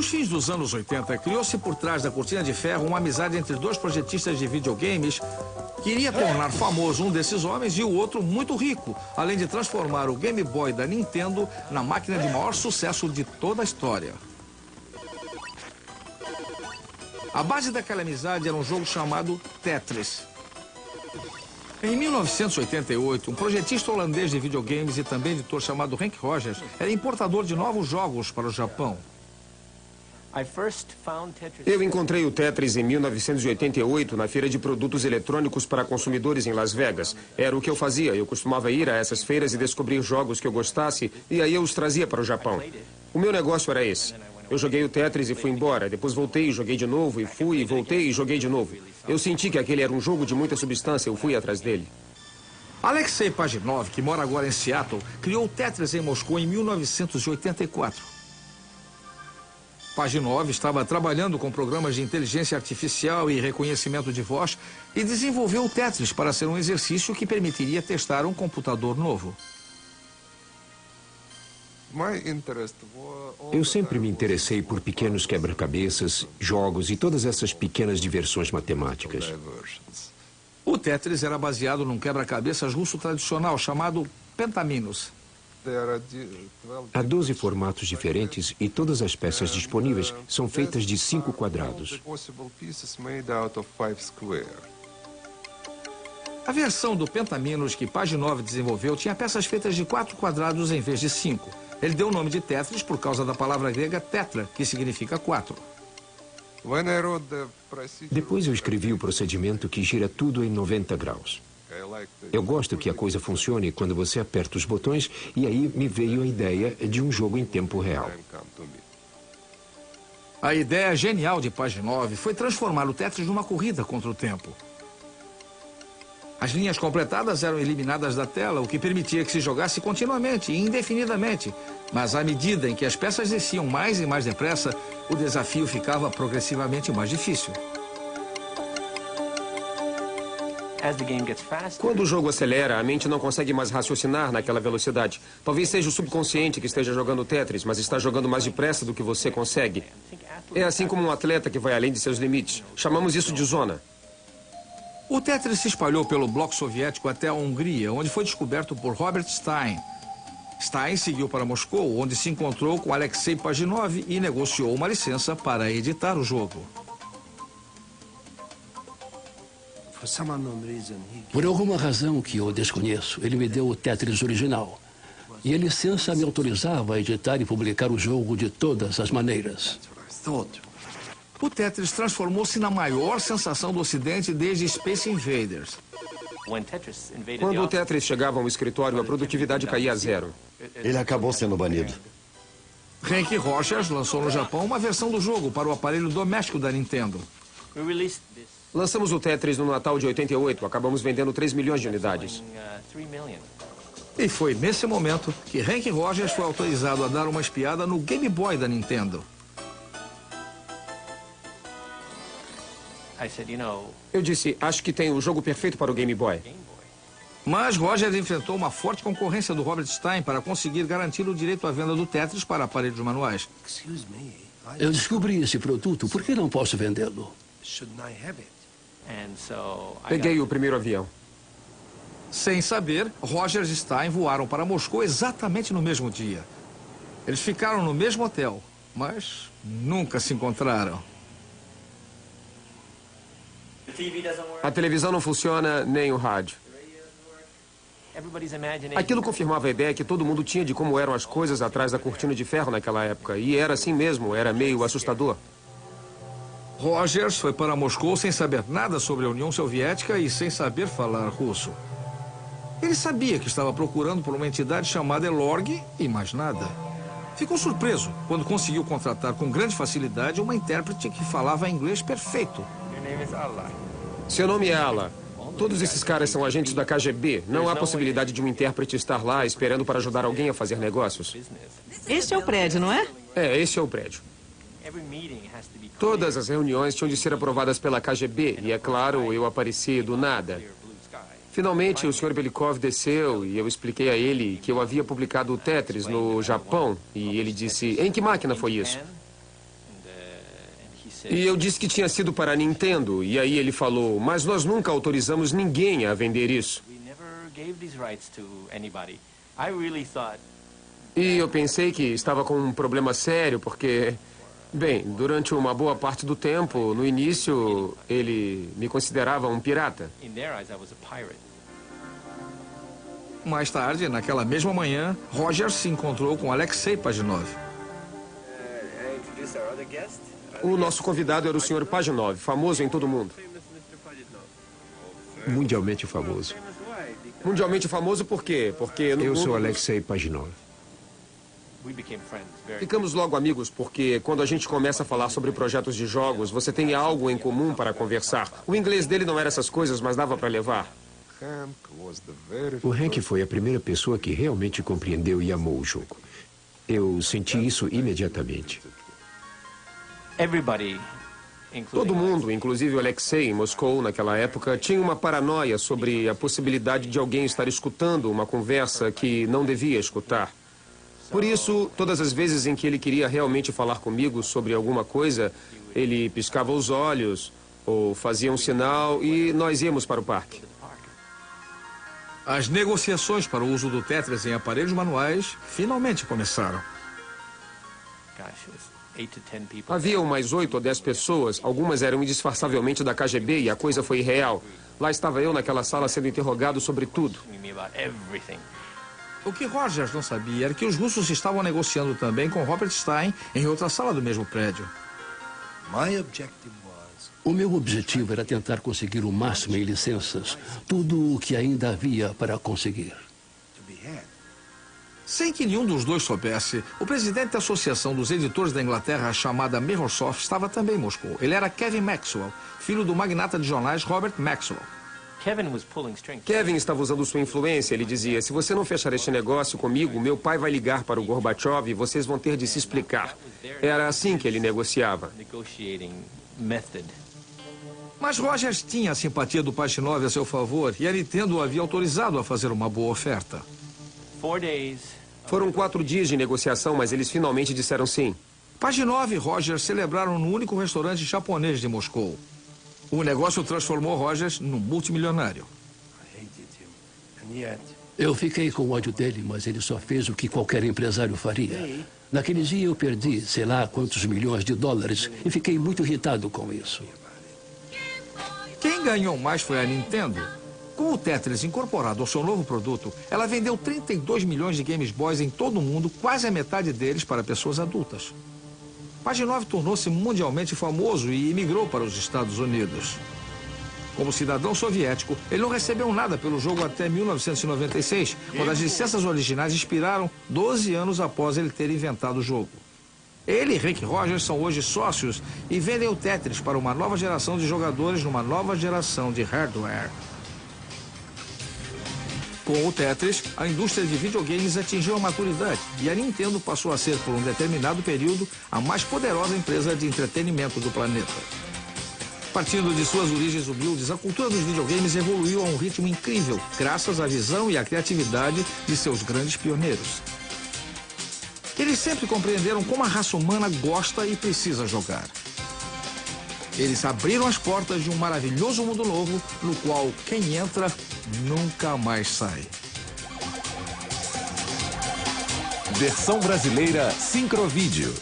Nos fins dos anos 80, criou-se por trás da cortina de ferro uma amizade entre dois projetistas de videogames que iria tornar famoso um desses homens e o outro muito rico, além de transformar o Game Boy da Nintendo na máquina de maior sucesso de toda a história. A base daquela amizade era um jogo chamado Tetris. Em 1988, um projetista holandês de videogames e também editor chamado Henk Rogers era importador de novos jogos para o Japão. Eu encontrei o Tetris em 1988 na feira de produtos eletrônicos para consumidores em Las Vegas. Era o que eu fazia. Eu costumava ir a essas feiras e descobrir jogos que eu gostasse e aí eu os trazia para o Japão. O meu negócio era esse. Eu joguei o Tetris e fui embora. Depois voltei e joguei de novo e fui e voltei e joguei de novo. Eu senti que aquele era um jogo de muita substância. Eu fui atrás dele. Alexei Pajitnov, que mora agora em Seattle, criou o Tetris em Moscou em 1984. Pajitnov estava trabalhando com programas de inteligência artificial e reconhecimento de voz e desenvolveu o Tetris para ser um exercício que permitiria testar um computador novo. Eu sempre me interessei por pequenos quebra-cabeças, jogos e todas essas pequenas diversões matemáticas. O Tetris era baseado num quebra-cabeças russo tradicional chamado Pentaminos. Há 12 formatos diferentes e todas as peças disponíveis são feitas de 5 quadrados. A versão do Pentaminos que Pajitnov desenvolveu tinha peças feitas de 4 quadrados em vez de 5. Ele deu o nome de Tetris por causa da palavra grega tetra, que significa 4. Depois eu escrevi o procedimento que gira tudo em 90 graus. Eu gosto que a coisa funcione quando você aperta os botões e aí me veio a ideia de um jogo em tempo real. A ideia genial de Pajitnov foi transformar o Tetris numa corrida contra o tempo. As linhas completadas eram eliminadas da tela, o que permitia que se jogasse continuamente e indefinidamente. Mas à medida em que as peças desciam mais e mais depressa, o desafio ficava progressivamente mais difícil. Quando o jogo acelera, a mente não consegue mais raciocinar naquela velocidade. Talvez seja o subconsciente que esteja jogando Tetris, mas está jogando mais depressa do que você consegue. É assim como um atleta que vai além de seus limites. Chamamos isso de zona. O Tetris se espalhou pelo bloco soviético até a Hungria, onde foi descoberto por Robert Stein. Stein seguiu para Moscou, onde se encontrou com Alexei Pajitnov e negociou uma licença para editar o jogo. Por alguma razão que eu desconheço, ele me deu o Tetris original. E a licença me autorizava a editar e publicar o jogo de todas as maneiras. O Tetris transformou-se na maior sensação do Ocidente desde Space Invaders. Quando o Tetris chegava ao escritório, a produtividade caía a zero. Ele acabou sendo banido. Henk Rogers lançou no Japão uma versão do jogo para o aparelho doméstico da Nintendo. Lançamos o Tetris no Natal de 88. Acabamos vendendo 3 milhões de unidades. E foi nesse momento que Henk Rogers foi autorizado a dar uma espiada no Game Boy da Nintendo. Eu disse, acho que tem o jogo perfeito para o Game Boy. Mas Rogers enfrentou uma forte concorrência do Robert Stein para conseguir garantir o direito à venda do Tetris para aparelhos manuais. Eu descobri esse produto, por que não posso vendê-lo? Peguei o primeiro avião. Sem saber, Rogers e Stein voaram para Moscou exatamente no mesmo dia. Eles ficaram no mesmo hotel, mas nunca se encontraram. A televisão não funciona, nem o rádio. Aquilo confirmava a ideia que todo mundo tinha de como eram as coisas atrás da cortina de ferro naquela época. E era assim mesmo, era meio assustador. Rogers foi para Moscou sem saber nada sobre a União Soviética e sem saber falar russo. Ele sabia que estava procurando por uma entidade chamada Elorg e mais nada. Ficou surpreso quando conseguiu contratar com grande facilidade uma intérprete que falava inglês perfeito. Seu nome é Ala. Todos esses caras são agentes da KGB. Não há possibilidade de um intérprete estar lá esperando para ajudar alguém a fazer negócios. Este é o prédio, não é? É, esse é o prédio. Todas as reuniões tinham de ser aprovadas pela KGB e, é claro, eu apareci do nada. Finalmente, o Sr. Belikov desceu e eu expliquei a ele que eu havia publicado o Tetris no Japão. E ele disse, em que máquina foi isso? E eu disse que tinha sido para a Nintendo. E aí ele falou, mas nós nunca autorizamos ninguém a vender isso. E eu pensei que estava com um problema sério, porque... Bem, durante uma boa parte do tempo, no início, ele me considerava um pirata. Mais tarde, naquela mesma manhã, Roger se encontrou com Alexei Pajitnov. O nosso convidado era o Sr. Pajitnov, famoso em todo o mundo. Mundialmente famoso. Mundialmente famoso por quê? Porque no Eu mundo... sou Alexei Pajitnov. Ficamos logo amigos porque quando a gente começa a falar sobre projetos de jogos, você tem algo em comum para conversar. O inglês dele não era essas coisas, mas dava para levar. O Hank foi a primeira pessoa que realmente compreendeu e amou o jogo. Eu senti isso imediatamente. Todo mundo, inclusive o Alexei em Moscou naquela época, tinha uma paranoia sobre a possibilidade de alguém estar escutando uma conversa que não devia escutar. Por isso, todas as vezes em que ele queria realmente falar comigo sobre alguma coisa, ele piscava os olhos ou fazia um sinal e nós íamos para o parque. As negociações para o uso do Tetris em aparelhos manuais finalmente começaram. Havia umas 8 ou 10 pessoas, algumas eram indisfarçavelmente da KGB e a coisa foi real. Lá estava eu naquela sala sendo interrogado sobre tudo. O que Rogers não sabia era que os russos estavam negociando também com Robert Stein em outra sala do mesmo prédio. O meu objetivo era tentar conseguir o máximo em licenças, tudo o que ainda havia para conseguir. Sem que nenhum dos dois soubesse, o presidente da Associação dos Editores da Inglaterra, chamada Mirrorsoft, estava também em Moscou. Ele era Kevin Maxwell, filho do magnata de jornais Robert Maxwell. Kevin estava usando sua influência. Ele dizia, se você não fechar este negócio comigo, meu pai vai ligar para o Gorbachev e vocês vão ter de se explicar. Era assim que ele negociava. Mas Rogers tinha a simpatia do Pajitnov a seu favor e a Nintendo o havia autorizado a fazer uma boa oferta. Foram 4 dias de negociação, mas eles finalmente disseram sim. Pajitnov e Rogers celebraram no único restaurante japonês de Moscou. O negócio transformou Rogers num multimilionário. Eu fiquei com ódio dele, mas ele só fez o que qualquer empresário faria. Naquele dia eu perdi, sei lá, quantos milhões de dólares e fiquei muito irritado com isso. Quem ganhou mais foi a Nintendo. Com o Tetris incorporado ao seu novo produto, ela vendeu 32 milhões de Game Boys em todo o mundo, quase a metade deles para pessoas adultas. Pajitnov tornou-se mundialmente famoso e imigrou para os Estados Unidos. Como cidadão soviético, ele não recebeu nada pelo jogo até 1996, quando as licenças originais expiraram 12 anos após ele ter inventado o jogo. Ele e Rick Rogers são hoje sócios e vendem o Tetris para uma nova geração de jogadores numa nova geração de hardware. Com o Tetris, a indústria de videogames atingiu a maturidade e a Nintendo passou a ser, por um determinado período, a mais poderosa empresa de entretenimento do planeta. Partindo de suas origens humildes, a cultura dos videogames evoluiu a um ritmo incrível, graças à visão e à criatividade de seus grandes pioneiros. Eles sempre compreenderam como a raça humana gosta e precisa jogar. Eles abriram as portas de um maravilhoso mundo novo, no qual quem entra nunca mais sai. Versão brasileira Sincrovídeo.